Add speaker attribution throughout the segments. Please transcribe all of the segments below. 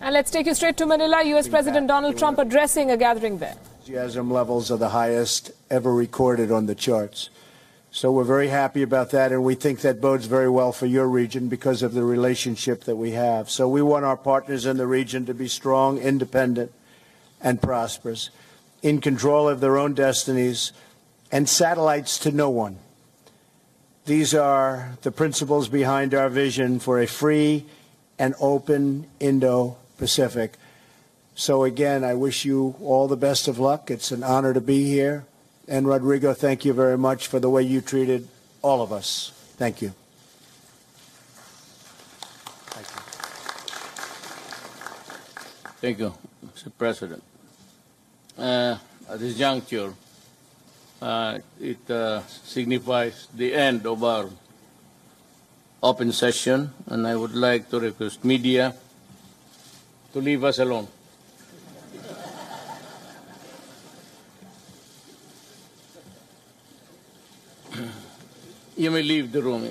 Speaker 1: And let's take you straight to Manila. U.S. President Donald Trump addressing a gathering there.
Speaker 2: Enthusiasm levels are the highest ever recorded on the charts. So we're very happy about that, and we think that bodes very well for your region because of the relationship that we have. So we want our partners in the region to be strong, independent, and prosperous, in control of their own destinies, and satellites to no one. These are the principles behind our vision for a free and open Indo-Pacific. So again, I wish you all the best of luck. It's an honor to be here. And Rodrigo, thank you very much for the way you treated all of us. Thank you.
Speaker 3: Thank you, Mr. President. At this juncture, it signifies the end of our open session, and I would like to request media to leave us alone. You may leave the room.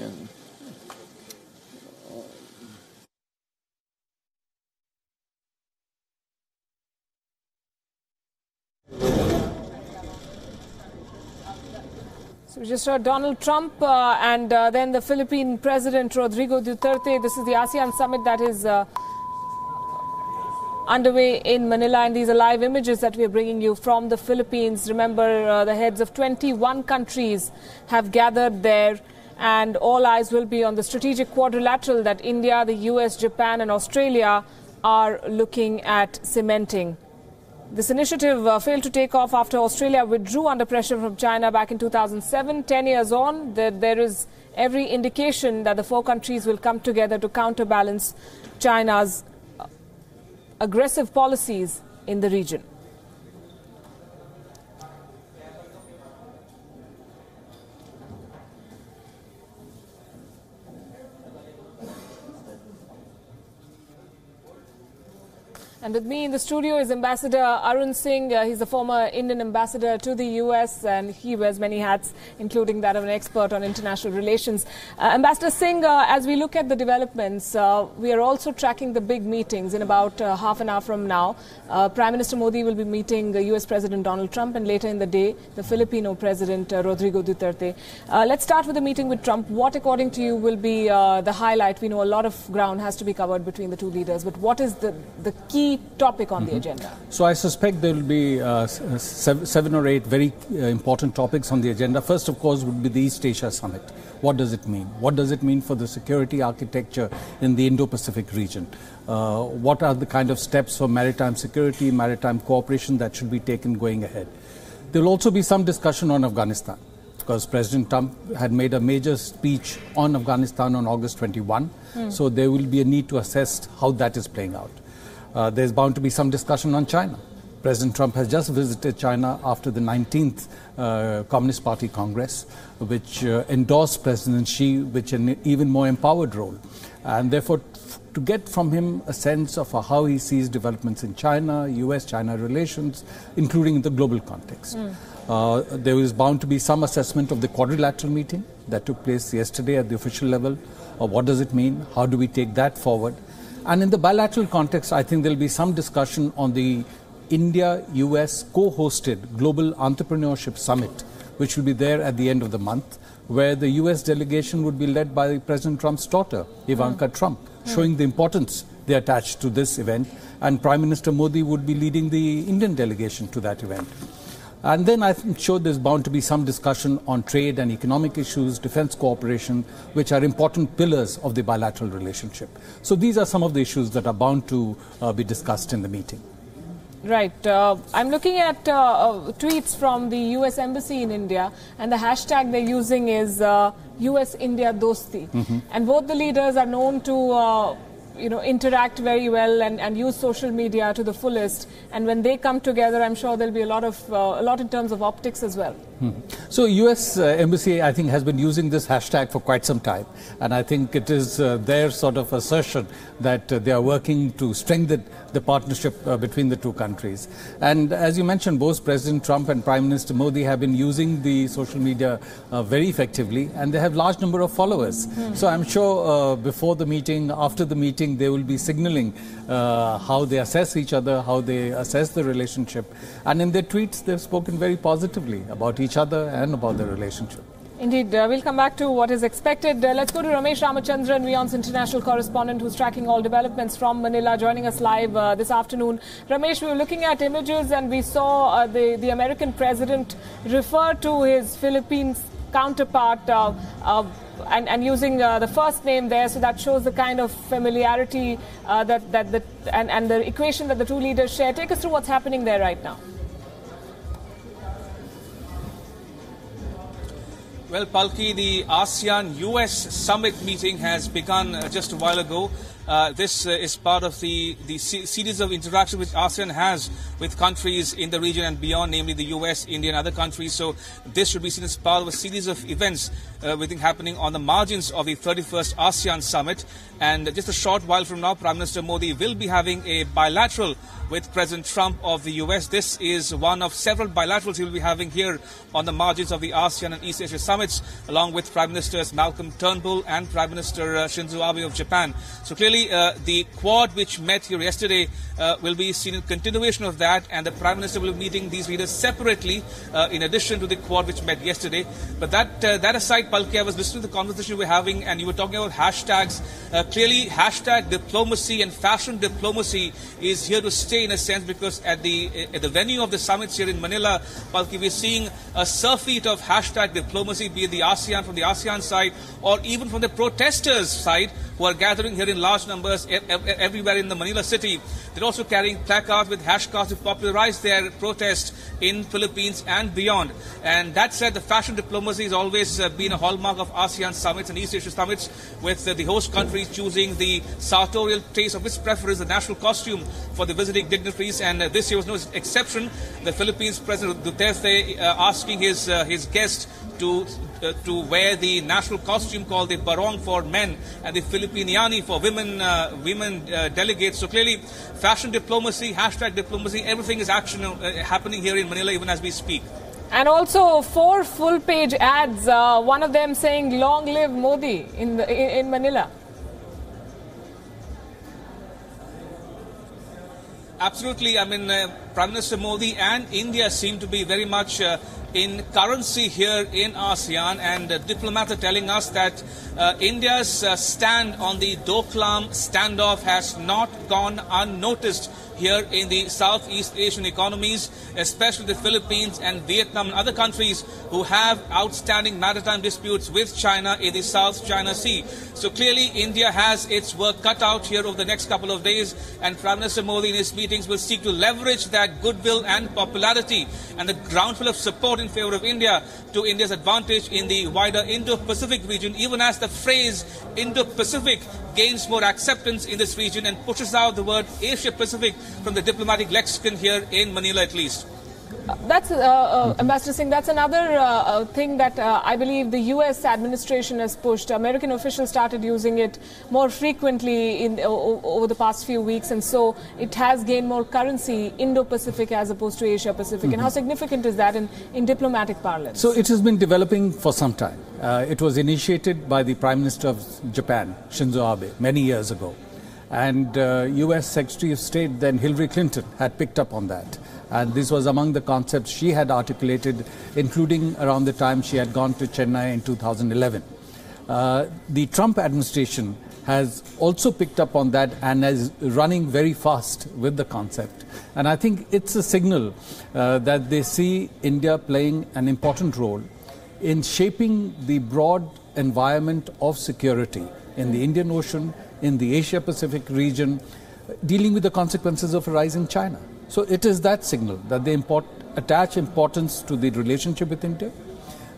Speaker 1: So we just heard Donald Trump and then the Philippine President Rodrigo Duterte. This is the ASEAN Summit that is underway in Manila, and these are live images that we are bringing you from the Philippines. Remember, the heads of 21 countries have gathered there, and all eyes will be on the strategic quadrilateral that India, the US, Japan and Australia are looking at cementing. This initiative failed to take off after Australia withdrew under pressure from China back in 2007. 10 years on, there is every indication that the four countries will come together to counterbalance China's aggressive policies in the region. And with me in the studio is Ambassador Arun Singh. He's the former Indian ambassador to the US, and he wears many hats, including that of an expert on international relations. Ambassador Singh, as we look at the developments, we are also tracking the big meetings in about half an hour from now. Prime Minister Modi will be meeting US President Donald Trump, and later in the day, the Filipino President Rodrigo Duterte. Let's start with the meeting with Trump. What, according to you, will be the highlight? We know a lot of ground has to be covered between the two leaders, but what is the key topic on the agenda?
Speaker 4: So I suspect there will be 7 or 8 very important topics on the agenda. First, of course, would be the East Asia Summit. What does it mean? What does it mean for the security architecture in the Indo-Pacific region? What are the kind of steps for maritime security, maritime cooperation that should be taken going ahead? There will also be some discussion on Afghanistan, because President Trump had made a major speech on Afghanistan on August 21. So there will be a need to assess how that is playing out. There's bound to be some discussion on China. President Trump has just visited China after the 19th Communist Party Congress, which endorsed President Xi with an even more empowered role. And therefore, to get from him a sense of how he sees developments in China, US-China relations, including in the global context. There is bound to be some assessment of the quadrilateral meeting that took place yesterday at the official level. What does it mean? How do we take that forward? And in the bilateral context, I think there will be some discussion on the India-US co-hosted Global Entrepreneurship Summit, which will be there at the end of the month, where the US delegation would be led by President Trump's daughter, Ivanka Trump, showing the importance they attach to this event. And Prime Minister Modi would be leading the Indian delegation to that event. And then I'm sure there's bound to be some discussion on trade and economic issues, defense cooperation, which are important pillars of the bilateral relationship. So these are some of the issues that are bound to be discussed in the meeting.
Speaker 1: Right. I'm looking at tweets from the US Embassy in India, and the hashtag they're using is US-India Dosti. And both the leaders are known to interact very well and use social media to the fullest. And when they come together, I'm sure there'll be a lot in terms of optics as well.
Speaker 4: So US Embassy, I think, has been using this hashtag for quite some time. And I think it is their sort of assertion that they are working to strengthen the partnership between the two countries. And as you mentioned, both President Trump and Prime Minister Modi have been using the social media very effectively, and they have large number of followers. So I'm sure before the meeting, after the meeting, they will be signaling how they assess each other, how they assess the relationship. And in their tweets, they've spoken very positively about each other and about the relationship.
Speaker 1: Indeed. We'll come back to what is expected. Let's go to Ramesh Ramachandran, WION's international correspondent, who's tracking all developments from Manila, joining us live this afternoon. Ramesh, we were looking at images and we saw the American president refer to his Philippines counterpart and using the first name there, so that shows the kind of familiarity and the equation that the two leaders share. Take us through what's happening there right now.
Speaker 5: Well, Palki, the ASEAN-US Summit meeting has begun just a while ago. This is part of the series of interactions which ASEAN has with countries in the region and beyond, namely the US, India and other countries. So this should be seen as part of a series of events happening on the margins of the 31st ASEAN Summit. And just a short while from now, Prime Minister Modi will be having a bilateral with President Trump of the US. This is one of several bilaterals he will be having here on the margins of the ASEAN and East Asia Summits, along with Prime Ministers Malcolm Turnbull and Prime Minister Shinzo Abe of Japan. So clearly, the Quad which met here yesterday will be seen in continuation of that, and the Prime Minister will be meeting these leaders separately in addition to the Quad which met yesterday. But that aside, Palki, I was listening to the conversation we were having, and you were talking about hashtags. Clearly, hashtag diplomacy and fashion diplomacy is here to stay in a sense, because at the venue of the summits here in Manila, Palki, we're seeing a surfeit of hashtag diplomacy, be it the ASEAN from the ASEAN side or even from the protesters side, who are gathering here in large numbers everywhere in the Manila city. They're also carrying placards with hashtags to popularize their protest in Philippines and beyond. And that said, the fashion diplomacy has always been a hallmark of ASEAN summits and East Asia summits, with the host countries choosing the sartorial taste of its preference, the national costume for the visiting dignitaries. And this year was no exception. The Philippines President Duterte asking his guests to wear the national costume called the barong for men and the Filipiniani for women delegates. So clearly, fashion diplomacy, hashtag diplomacy, everything is happening here in Manila even as we speak.
Speaker 1: And also 4 full-page ads, one of them saying "Long live Modi" in Manila.
Speaker 5: Absolutely. I mean, Prime Minister Modi and India seem to be very much in currency here in ASEAN, and diplomats are telling us that India's stand on the Doklam standoff has not gone unnoticed here in the Southeast Asian economies, especially the Philippines and Vietnam and other countries who have outstanding maritime disputes with China in the South China Sea. So clearly, India has its work cut out here over the next couple of days, and Prime Minister Modi in his meetings will seek to leverage that goodwill and popularity and the groundswell of support in favor of India to India's advantage in the wider Indo-Pacific region, even as the phrase Indo-Pacific gains more acceptance in this region and pushes out the word Asia-Pacific from the diplomatic lexicon here in Manila at least.
Speaker 1: That's Ambassador Singh. That's another thing that I believe the U.S. administration has pushed. American officials started using it more frequently over the past few weeks, and so it has gained more currency, Indo-Pacific as opposed to Asia-Pacific. And how significant is that in diplomatic parlance?
Speaker 4: So it has been developing for some time. It was initiated by the Prime Minister of Japan, Shinzo Abe, many years ago. And U.S. Secretary of State then Hillary Clinton had picked up on that. And this was among the concepts she had articulated, including around the time she had gone to Chennai in 2011. The Trump administration has also picked up on that and is running very fast with the concept. And I think it's a signal that they see India playing an important role in shaping the broad environment of security in the Indian Ocean, in the Asia-Pacific region, dealing with the consequences of a rising China. So it is that signal that they attach importance to the relationship with India.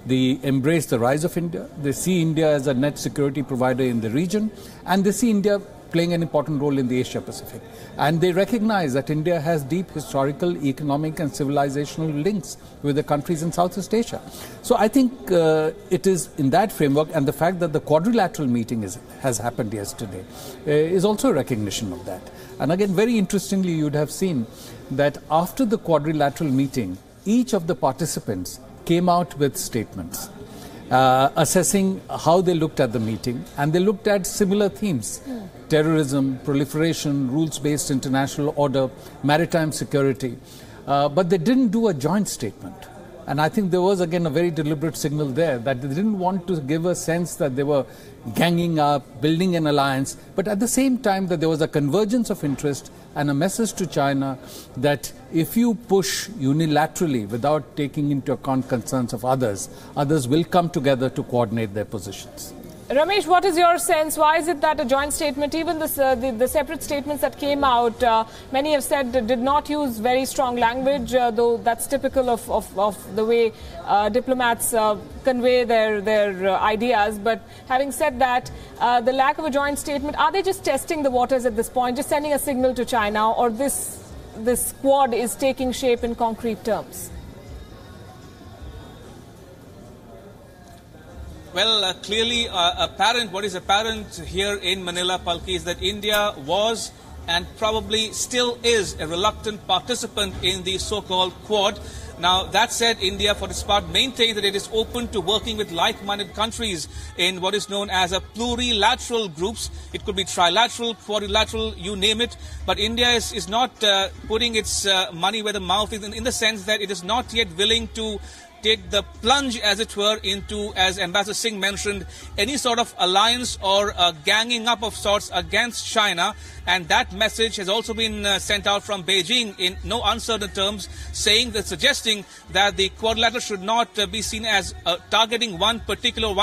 Speaker 4: They embrace the rise of India. They see India as a net security provider in the region. And they see India playing an important role in the Asia-Pacific. And they recognize that India has deep historical, economic and civilizational links with the countries in Southeast Asia. So I think it is in that framework, and the fact that the quadrilateral meeting has happened yesterday is also a recognition of that. And again, very interestingly, you'd have seen that after the quadrilateral meeting, each of the participants came out with statements assessing how they looked at the meeting, and they looked at similar themes: terrorism, proliferation, rules-based international order, maritime security, but they didn't do a joint statement. And I think there was again a very deliberate signal there that they didn't want to give a sense that they were ganging up, building an alliance, but at the same time that there was a convergence of interest and a message to China that if you push unilaterally without taking into account concerns of others, others will come together to coordinate their positions.
Speaker 1: Ramesh, what is your sense? Why is it that a joint statement, even the separate statements that came out, many have said did not use very strong language, though that's typical of the way diplomats convey their ideas. But having said that, the lack of a joint statement, are they just testing the waters at this point, just sending a signal to China, or this Quad is taking shape in concrete terms?
Speaker 5: Well, clearly what is apparent here in Manila, Palki, is that India was and probably still is a reluctant participant in the so-called Quad. Now, that said, India, for its part, maintains that it is open to working with like-minded countries in what is known as a plurilateral groups. It could be trilateral, quadrilateral, you name it. But India is not putting its money where the mouth is, in the sense that it is not yet willing to take the plunge, as it were, into, as Ambassador Singh mentioned, any sort of alliance or ganging up of sorts against China. And that message has also been sent out from Beijing in no uncertain terms, suggesting that the quadrilateral should not be seen as targeting one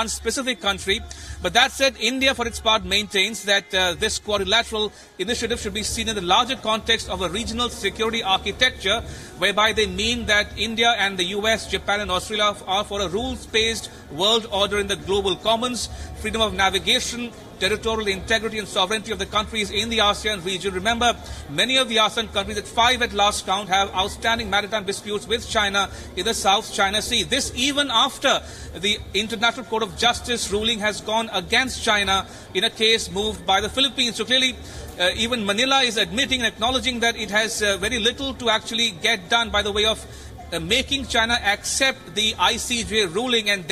Speaker 5: specific country. But that said, India, for its part, maintains that this quadrilateral initiative should be seen in the larger context of a regional security architecture, whereby they mean that India and the US, Japan and Australia are for a rules-based world order in the global commons, freedom of navigation, territorial integrity and sovereignty of the countries in the ASEAN region. Remember, many of the ASEAN countries, at 5 at last count, have outstanding maritime disputes with China in the South China Sea. This even after the International Court of Justice ruling has gone against China in a case moved by the Philippines. So clearly, even Manila is admitting and acknowledging that it has very little to actually get done by the way of making China accept the ICJ ruling, and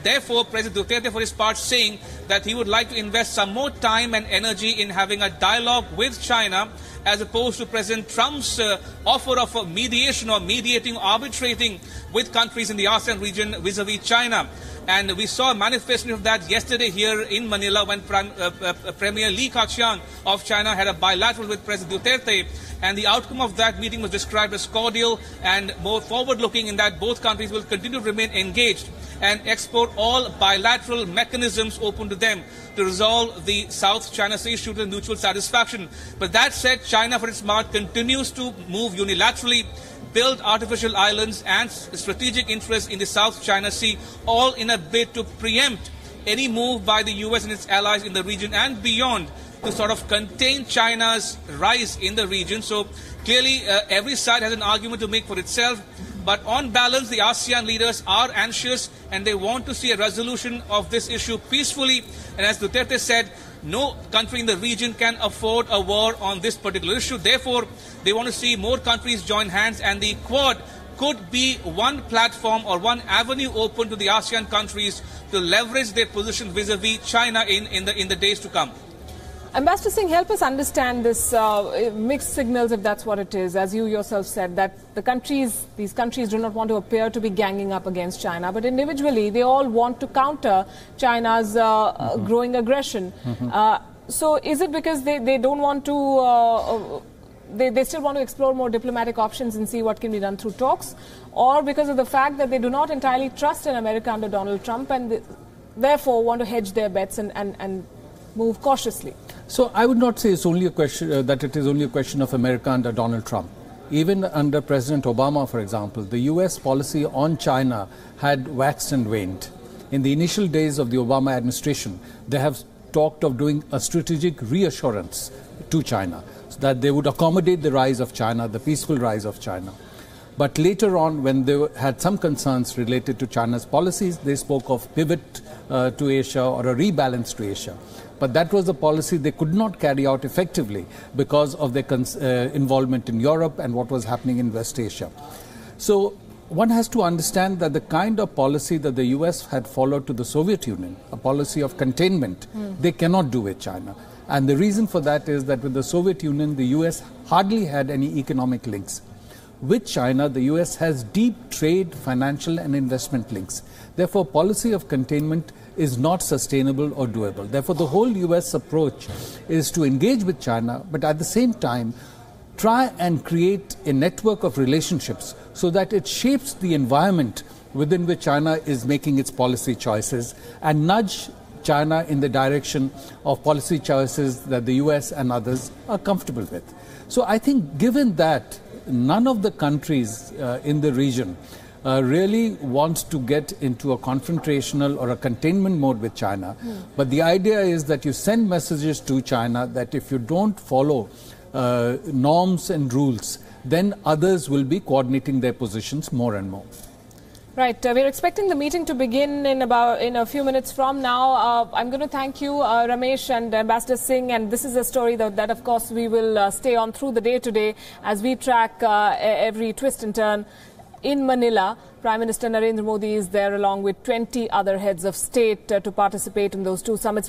Speaker 5: therefore President Duterte, for his part, saying that he would like to invest some more time and energy in having a dialogue with China, as opposed to President Trump's offer of a mediation or mediating, arbitrating with countries in the ASEAN region vis-a-vis China. And we saw a manifestation of that yesterday here in Manila when Premier Li Keqiang of China had a bilateral with President Duterte. And the outcome of that meeting was described as cordial and more forward-looking, in that both countries will continue to remain engaged and explore all bilateral mechanisms open to them to resolve the South China Sea issue to mutual satisfaction. But that said, China, for its part, continues to move unilaterally, build artificial islands and strategic interests in the South China Sea, all in a bid to preempt any move by the US and its allies in the region and beyond to sort of contain China's rise in the region. So clearly every side has an argument to make for itself. But on balance, the ASEAN leaders are anxious and they want to see a resolution of this issue peacefully. And as Duterte said, no country in the region can afford a war on this particular issue. Therefore, they want to see more countries join hands, and the Quad could be one platform or one avenue open to the ASEAN countries to leverage their position vis-a-vis China in the days to come.
Speaker 1: Ambassador Singh, help us understand this mixed signals, if that's what it is. As you yourself said, that these countries do not want to appear to be ganging up against China, but individually they all want to counter China's growing aggression. So is it because they don't want to, they still want to explore more diplomatic options and see what can be done through talks, or because of the fact that they do not entirely trust in America under Donald Trump and therefore want to hedge their bets and move cautiously?
Speaker 4: So I would not say it's only a question that it is only a question of America under Donald Trump. Even under President Obama, for example, the US policy on China had waxed and waned. In the initial days of the Obama administration, there have talked of doing a strategic reassurance to China, so that they would accommodate the rise of China, the peaceful rise of China. But later on, when they had some concerns related to China's policies, they spoke of pivot to Asia or a rebalance to Asia. But that was a policy they could not carry out effectively because of their involvement in Europe and what was happening in West Asia. So one has to understand that the kind of policy that the US had followed to the Soviet Union, a policy of containment, they cannot do with China. And the reason for that is that with the Soviet Union, the US hardly had any economic links. With China, the US has deep trade, financial and investment links. Therefore, policy of containment is not sustainable or doable. Therefore, the whole US approach is to engage with China, but at the same time, try and create a network of relationships so that it shapes the environment within which China is making its policy choices and nudge China in the direction of policy choices that the US and others are comfortable with. So I think given that none of the countries in the region really wants to get into a confrontational or a containment mode with China. But the idea is that you send messages to China that if you don't follow norms and rules, then others will be coordinating their positions more and more.
Speaker 1: Right. We're expecting the meeting to begin in a few minutes from now. I'm going to thank you, Ramesh and Ambassador Singh. And this is a story that of course, we will stay on through the day today as we track every twist and turn. In Manila, Prime Minister Narendra Modi is there along with 20 other heads of state to participate in those two summits.